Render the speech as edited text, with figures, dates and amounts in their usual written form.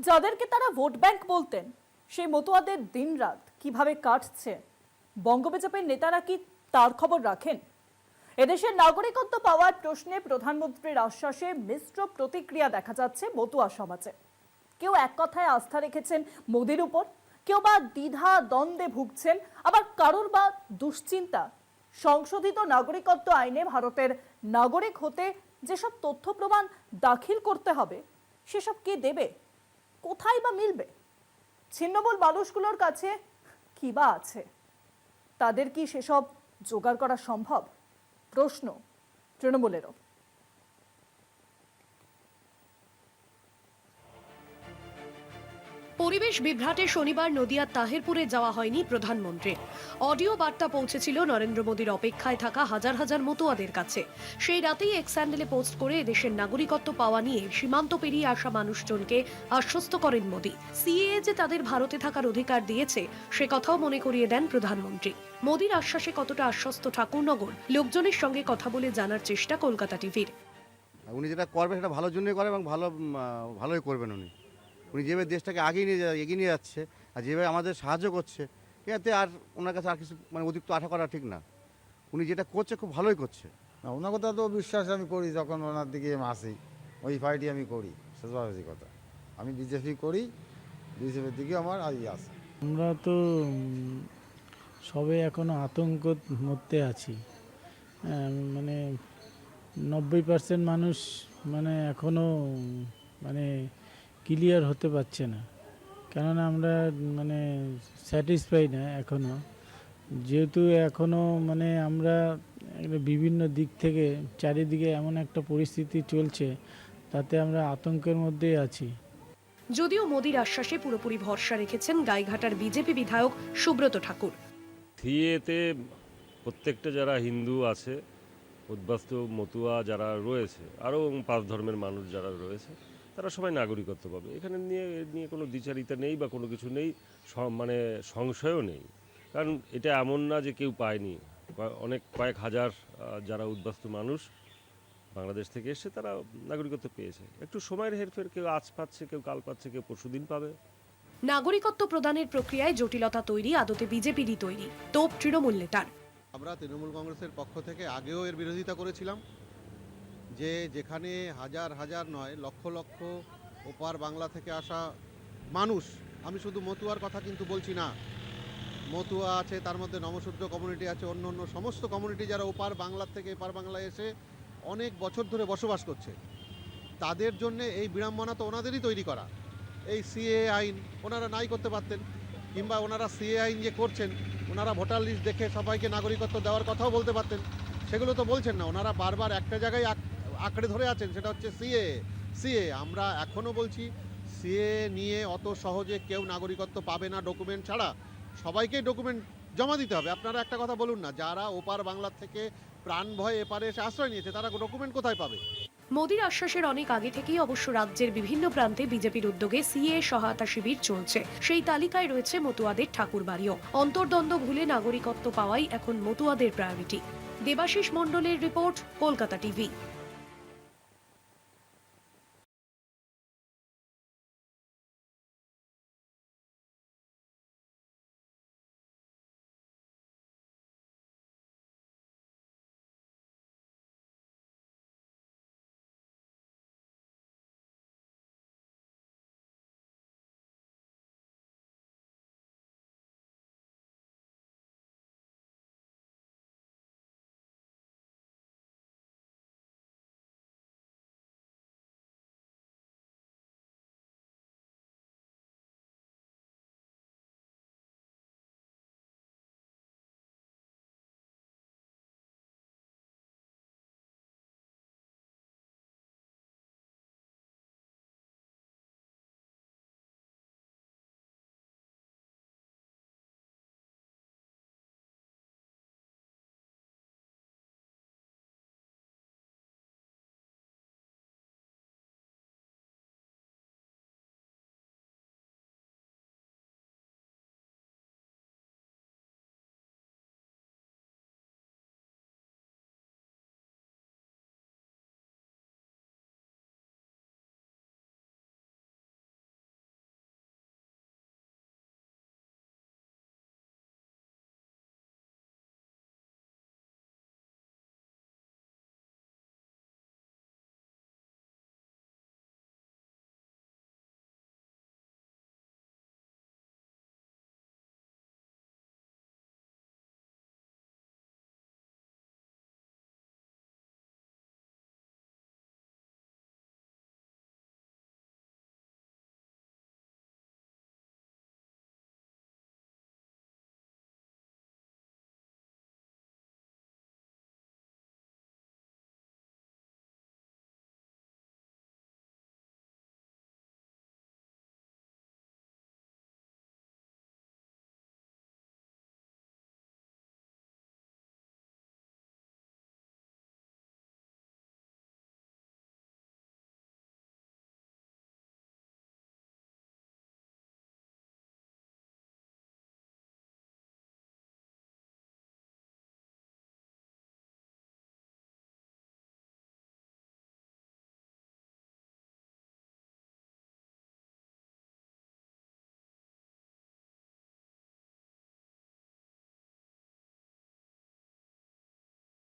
যাদেরকে তারা vote bank বলতেন, সেই মতুয়াদের দিনরাত কিভাবে কাটছে, বঙ্গ বিজেপির নেতারা কি তার খবর রাখেন? এদেশের নাগরিকত্ব পাওয়ার প্রশ্নে প্রধানমন্ত্রীর আশ্বাসে মিশ্র প্রতিক্রিয়া দেখা যাচ্ছে মতুয়া সমাজে। কেউ এক কথায় আস্থা রেখেছেন মোদির উপর, কেউ বা দ্বিধা দ্বন্দ্বে ভুগছেন, আবার কারোর বা দুশ্চিন্তা সংশোধিত নাগরিকত্ব আইনে ভারতের নাগরিক হতে যেসব তথ্য প্রমাণ দাখিল করতে হবে সেসব কে দেবে, কোথায় বা মিলবে? ছিন্নমূল মানুষগুলোর কাছে কি বা আছে, তাদের কি সেসব জোগাড় করা সম্ভব? প্রশ্ন তৃণমূলেরও। পরিবেশ বিভ্রাটে শনিবার নদিয়ার তাহিরপুরে যাওয়া হয়নি প্রধানমন্ত্রী। অডিও বার্তা পৌঁছেছিল নরেন্দ্র মোদীর অপেক্ষায় থাকা হাজার হাজার মতুয়াদের কাছে। সেই রাতেই এক স্যান্ডেলে পোস্ট করে দেশের নাগরিকত্ব পাওয়া নিয়ে সীমান্ত পেরিয়ে আসা মানুষজনকে আশ্বস্ত করেন মোদী। সিএএ যে তাদের ভারতে থাকার অধিকার দিয়েছে সে কথাও মনে করিয়ে দেন প্রধানমন্ত্রী। মোদীর আশ্বাসে কতটা আশ্বস্ত ঠাকুরনগর, লোকজনের সঙ্গে কথা বলে জানার চেষ্টা কলকাতা টিভির। উনি যেটা করবে সেটা ভালোর জন্যই করে এবং ভালোই করবেন। উনি যেভাবে দেশটাকে এগিয়ে নিয়ে যাচ্ছে আর যেভাবে আমাদের সাহায্য করছে, এতে আর ওনার কাছে আর কিছু অতিরিক্ত আশা করা ঠিক না। উনি যেটা করছে খুব ভালোই করছে। না, ওনার কথা তো বিশ্বাস আমি করি, যখন ওনার দিকে আসি ওই ফাইটই আমি করি। শেষবাসী কথা, আমি বিজেপি করি, বিজেপির দিকে আমার আই আছে। আমরা তো সবে এখনো আতঙ্কর মধ্যে আছি। মানে 90% মানুষ এখনো ক্লিয়ার হতে পারছে না, কেননা আমরা স্যাটিসফাই না এখনো, যেহেতু এখনো আমরা বিভিন্ন দিক থেকে চারিদিকে এমন একটা পরিস্থিতি চলছে, তাতে আমরা আতঙ্কের মধ্যেই আছি। যদিও মোদীর আশ্বাসে পুরোপুরি ভরসা রেখেছেন গাইঘাটার বিজেপি বিধায়ক সুব্রত ঠাকুর। সিএতে প্রত্যেকটা যারা হিন্দু আছে, উদ্বাস্তু মতুয়া যারা রয়েছে, আরও 5 ধর্মের মানুষ যারা রয়েছে, তারা সবাই নাগরিকত্ব পাবে। এখানে নিয়ে কোনো দ্বিচারিতা নেই বা কোনো কিছু নেই, সংশয়ও নেই। কারণ এটা এমন না যে কেউ পায়নি। কয়েক হাজার যারা উদ্বাস্তু মানুষ বাংলাদেশ থেকে এসে তারা নাগরিকত্ব পেয়েছে। একটু সময়ের হেরফের, কেউ আজ পাচ্ছে, কেউ কাল পাচ্ছে, কেউ পরশুদিন পাবে। নাগরিকত্ব প্রদানের প্রক্রিয়ায় জটিলতা তৈরি আদতে বিজেপিরই তৈরি, তোপ তৃণমূল নেতার। আমরা তৃণমূল কংগ্রেসের পক্ষ থেকে আগেও এর বিরোধিতা করেছিলাম, যে যেখানে হাজার হাজার নয় লক্ষ লক্ষ ওপার বাংলা থেকে আসা মানুষ, আমি শুধু মতুয়ার কথা কিন্তু বলছি না, মতুয়া আছে, তার মধ্যে নমশূদ্র কমিউনিটি আছে, অন্য অন্য সমস্ত কমিউনিটি যারা ওপার বাংলা থেকে এপার বাংলায় এসে অনেক বছর ধরে বসবাস করছে, তাদের জন্য এই বিড়ম্বনা তো ওনাদেরই তৈরি করা। এই সিএ আইন ওনারা নাই করতে পারতেন, কিংবা ওনারা সিএ আইন যে করছেন, ওনারা ভোটার লিস্ট দেখে সবাইকে নাগরিকত্ব দেওয়ার কথাও বলতে পারতেন। সেগুলো তো বলছেন না, ওনারা বারবার একটা জায়গায় আঁকড়ে ধরে আছেন, সেটা হচ্ছে সিএ। আমরা এখনও বলছি, সিএ নিয়ে অত সহজে কেউ নাগরিকত্ব পাবে না ডকুমেন্ট ছাড়া। সবাইকেই ডকুমেন্ট জমা দিতে হবে। আপনারা একটা কথা বলুন না, যারা ওপার বাংলার থেকে প্রাণ ভয়ে এপারে এসে আশ্রয় নিয়েছে, তারা ডকুমেন্ট কোথায় পাবে? মোদীর আশ্বাসের অনেক আগে থেকেই অবশ্য রাজ্যের বিভিন্ন প্রান্তে বিজেপির উদ্যোগে সিএ সহায়তা শিবির চলছে। সেই তালিকায় রয়েছে মতুয়াদের ঠাকুরবাড়িও। অন্তর্দ্বন্দ্ব ভুলে নাগরিকত্ব পাওয়াই এখন মতুয়াদের প্রায়োরিটি। দেবাশিস মণ্ডলের রিপোর্ট, কলকাতা টিভি।